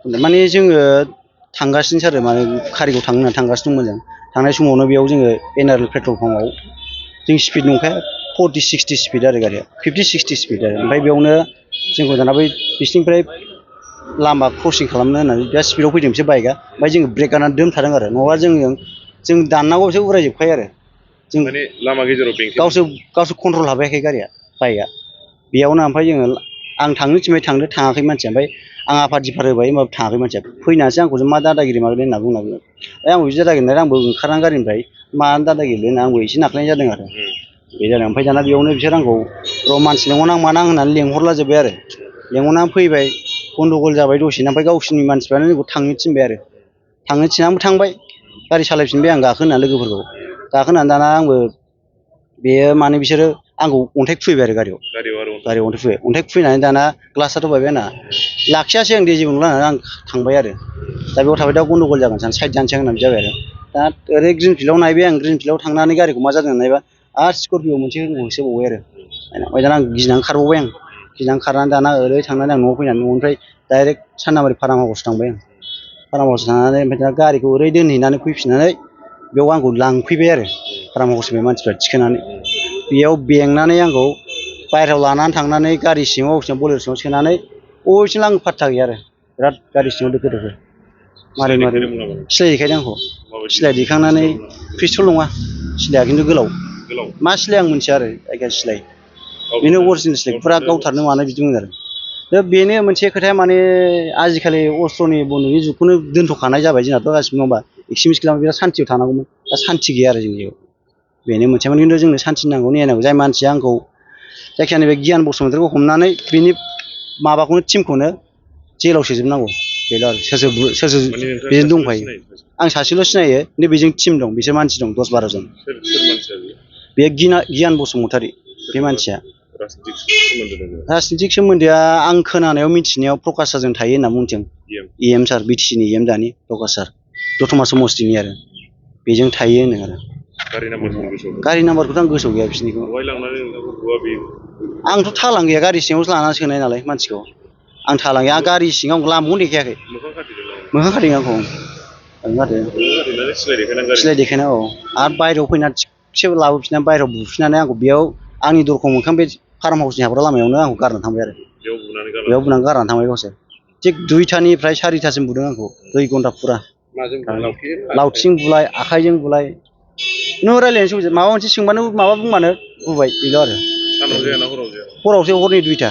माने जोङो थांगासिनोसो आरो माने कारिगाव थांनो होननानै थांगासिनो दंमोन जों थांनाय समावनो बेयाव जोङो एनआरएल पेट्रल पाम्पआव जों स्पिड नंखाया 40-60 स्पिड आरो गारिया 50-60 स्पिड आरो ओमफ्राय बेयावनो जोंखौ दाना बै बिसिनिफ्राय लामा क्रसिं खालामनो होननानै बिराद स्पिडआव फैदों बिसोर बाइकआ ओमफ्राय जोङो ब्रेक गारनानै दोनथादों आरो नङाबा जों दाननांगौ बिसोर उरायजोबखायो आरो जों माने लामा गेजेराव गावसोर कन्ट्रल हाबायाखै गारिया बाइकआ बेयावनो ओमफ्राय जोङो आं थांनो थिनबाय थांदो थाङाखै मानसिया ओमफ्राय आं आफा दिफार होबाय होमबाबो थाङाखै मानसिया फैनानैसो आंखौसो मा दादागिरि माबादों होनना बुंनांगौ आंबो बिदि दादागिरि होननानै आंबो ओंखारनानै गारिनिफ्राय मा दादागिरि होनना आंबो एसे नाख्लायनाय जादों आरो बे जादों ओमफ्राय दाना बेयावनो बिसोर आंखौ र' मानसि लेंहरनां मानां होननानै लेंहरला जोब्बाय आरो लेंहरनानै फैबाय गन्दगल जाबाय दसेनो ओमफ्राय गावसोरनि मानसिफ्रानो जोंखौ थांनो थिनबाय आरो थांनो थिननानैबो थांबाय गारि सालायफिनबाय आं गाखोना लोगोफोरखौ गाखोनानै दाना आंबो बेयो माने बिसोरो आंखौ अन्थाइ खुबैबाय आरो गारियाव अन्थाइ खुबैनानै दाना ग्लासआथ' बायबाय आंना लाखियासै आं दे जेबो नंला होननानै आं थांबाय आरो दा बेयाव थाबाय दा गन्दगल जागोन साननानै साइड जानोसै होननानै जाबाय आरो दा ओरै ग्रिन फिल्डआव नायबाय आं ग्रिन फिल्डआव थांनानै गारिखौ मा जादों नायबा आरो स्करपिअ मोनसे होसोबावबाय आरो ओमफ्राय दाना आं गिनानै खारबावबाय गिनानै खारनानै दाना ओरै थांनानै आं न'आव फैनानै न'निफ्राय डाइरेक्ट साननाबारि फाराम हाउस थांबाय आं फाराम हाउस थांनानै ओमफ्राय दाना गारिखौ ओरै दोनहैनानै फैफिननानै बेयाव आंखौ लांफैबाय आरो फाराम हाउसनिफ्राय मानसिफ्रा थिखोनानै बेयाव बेंनानै आंखौ बायहेरायाव लानानै थांनानै गारि सिङाव बलेर सिङाव सोनानै बबेसिम आं पात्ता गैया आरो बिराद गारि सिङाव दोखो दोखो मारै सिलाइ देखायदों आंखौ सिलाइ देखांनानै पिस्तल नङा सिलाइया खिन्थु गोलाव मा सिलाइ आं मिथिया आरो जायखिया सिलाइ बेनो अरिजिनेल सिलाइ फुरा गावथारनो मानाय बिदिमोन आरो दा बेनो मोनसे खोथाया माने आजिखालि अस्त्रनि बन्दुकनि जुगखौनो दोनथ'खानाय जाबाय जोंनाथ' गासिबो नङा होमबा एक्सट्रिमिस्ट खालामबा बिराद सान्थियाव थानांगौमोन दा सान्थि गैया आरो जोंनि जिउआव बेनो मोनसेमोन खिन्थु जोंनो सान्थि नांगौ न्याय नांगौ जाय मानसिया आंखौ जायखिया नैबे गियान बसुमतारीखौ हमनानै बिनि माबाखौनो टिमखौनो जेलाव सोजोबनांगौ बेल' आरो सोर बेजों दंफायो आं सासेल' सिनायो खिन्थु बेजों टिम दं बिसोर मानसि दं 10-12 जन बे गियान बसुमतारी बे मानसिया राजनितिक सोमोन्दोआ आं खोनानायाव मिथिनायाव प्रकाश सारजों थायो होनना बुंदों EM सार बिटिसिनि EM दानि प्रकाश सार दतमा समस्तिनि आरो बेजों थायो होनो आरो गारि नाम्बारखौथ' आं गोसोआव गैया बिसोरनिखौ आंथ' थालां गैया गारि सिङावसो लानानै सोनाय नालाय मानसिखौ आं थालां गैया आं गारि सिङाव लामाखौनो देखायाखै मोखां खाथेदों आंखौ सिलाइ देखायना औ आरो बायहेरायाव फैनानै थिगसे लाबोफिननानै बायहेरायाव बुफिननानै आंखौ बेयाव आंनि दरखं मोखां बे फार्म हाउसनि हाबग्रा लामायावनो आंखौ गारनानै थांबाय आरो बेयाव बुनानै गारनानै थांबाय गावसोर थिग 2टानिफ्राय 4टासिम बुदों आंखौ 2 घन्टा फुरा लावथिजों बुलाय आखाइजों बुलाय नों रायज्लायनो माबा मोनसे सोंबानो माबा बुंबानो बुबाय बेल' आरो हरावसो हरनि 2टा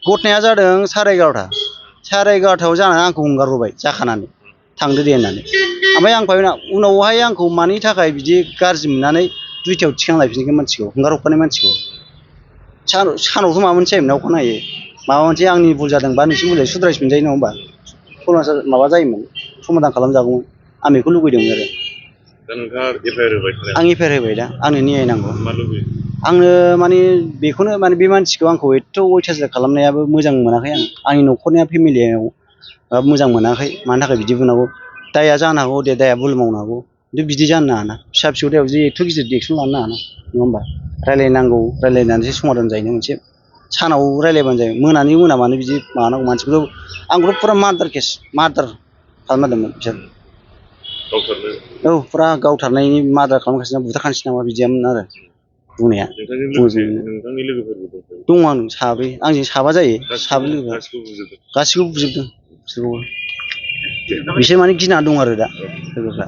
घटनाया जादों 11:30 जानानै आंखौ हंगारबोबाय जाखानानै थांदो दे होननानै ओमफ्राय आं उनावहाय आंखौ मानि थाखाय बिदि गाज्रि मोननानै 2टायाव थिखांलायफिनखो मानसिखौ हंगार हरखानाय मानसिखौ सानावथ' माबा मोनसे जायोमोन अखानायै माबा मोनसे आंनि भुल जादोंबा नोंसिनि भुल सुद्रायफिनजायो नङा होमबा माबा जायोमोन समाधान खालामजागौमोन आं बेखौ लुबैदोंमोन आरो आं एफआइआर होबाय दा आंनो न्याय नांगौ आंनो माने बेखौनो माने बे मानसिखौ आंखौ एथ' अयथासार खालामनायाबो मोजां मोनाखै आंनि न'खरनिया फेमिलियाव मोजां मोनाखै मानि थाखाय बिदि बुंनांगौ दाया जानो हागौ दे दाया भुल मावनो हागौ खिन्थु बिदि जानो नाङाना फिसा फिसौ दायाव बिदि एथ' गिदिर एक्सन लानो नाङाना नङा होमबा रायलायनांगौ रायलायनानैसो समाधान जायो मोनसे सानाव रायलायबानो जायो मोनानि मोना मानो बिदि माबानांगौ मानसिखौथ' आंखौथ' फुरा मार्डार खालामथारदोंमोन बिसोर औ फुरा गावथारनायनि मार्डार खालामगासिनो बुथारखानोसै नामा बिदियामोन आरो बुंनाया दङ आं 7 आंजों 7 जायो 7 लोगो गासिखौबो बुजोबदों बिसोर माने गिनानै दं आरो दा लोगोफ्रा